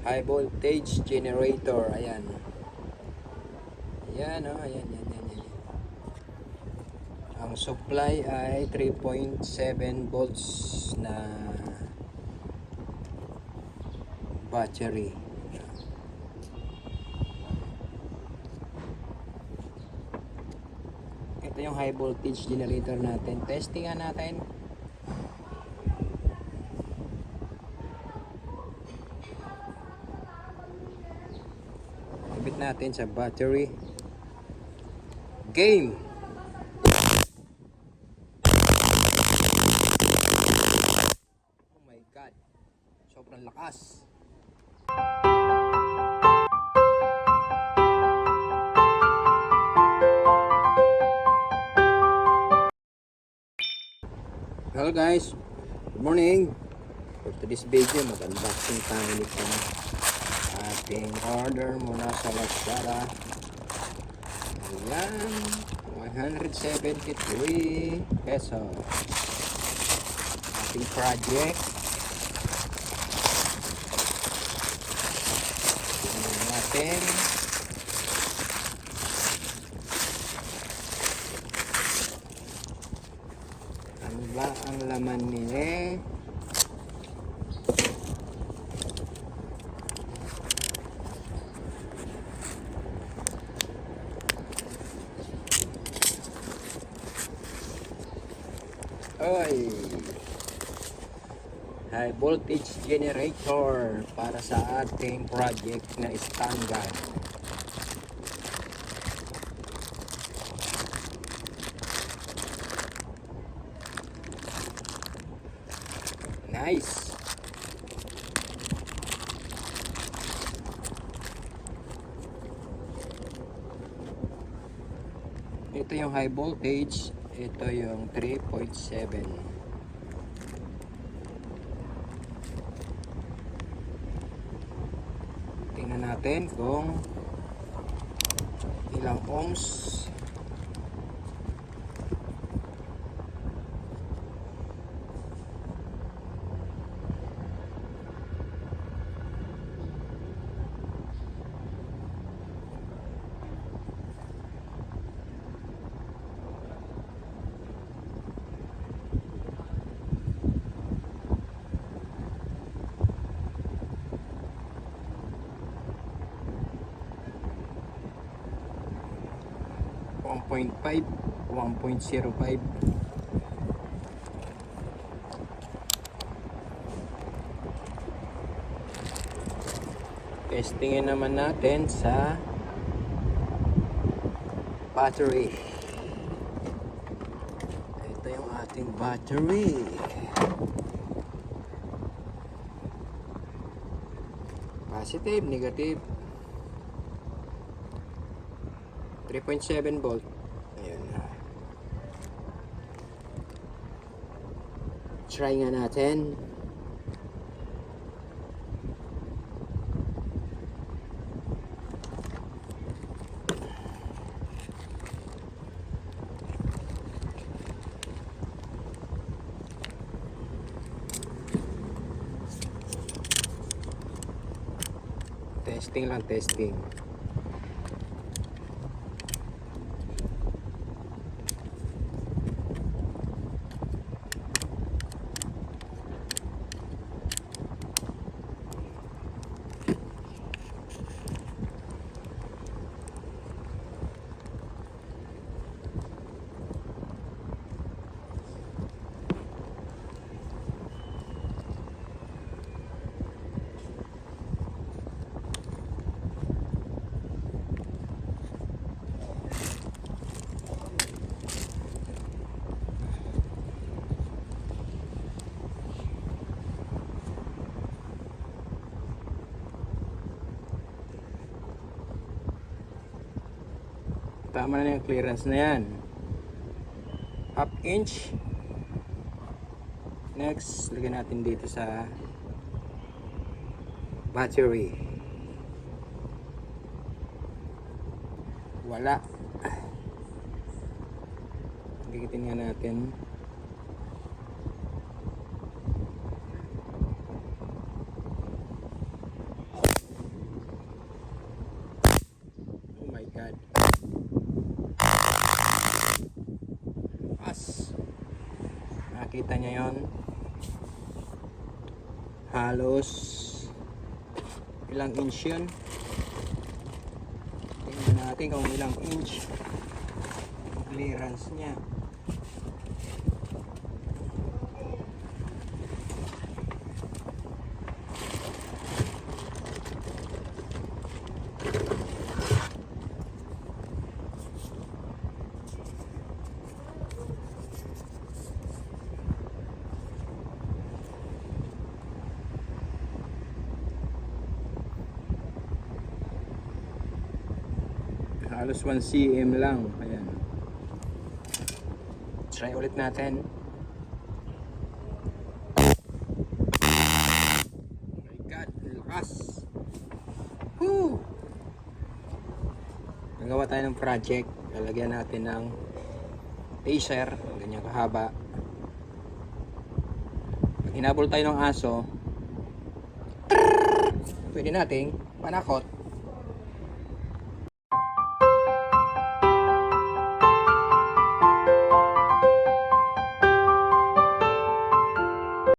High voltage generator. Ayan. Ayan, oh. Ayan, yan, yan, yan. Ang supply ay 3.7 volts na battery. Ito yung high voltage generator natin. Testingan natin. Ibit natin sa battery. Game! Oh my God! Sobrang lakas! Hello guys! Good morning! For today's video, mag-unboxing tayo nito ating order muna sa Lazada. Ayan, 173 pesos. Ating project. Tingnan natin. Ano ba ang laman nila? Oy, high voltage generator para sa ating project na standard. Nice. Ito yung high voltage. Ito yung 3.7. Tingnan natin kung ilang ohms. .5, 1.05. Testingin naman natin sa battery. Ito yung ating battery. Positive, negative. 3.7 volt. Ayan. Try nga natin. Testing lang, testing. Tama na yung clearance na yan. Half inch. Next, lagyan natin dito sa battery. Wala. Gigitin nga natin. nakita niya yon. Halos ilang inch yun. Tingnan natin kung ilang inch clearance niya. Halos 1 cm lang. Ayan. Try ulit natin. Oh my God, lakas. Woo! Nagawa tayo ng project. Lalagyan natin ng taser. Ganyan kahaba. Pag hinabol tayo ng aso, pwede nating panakot.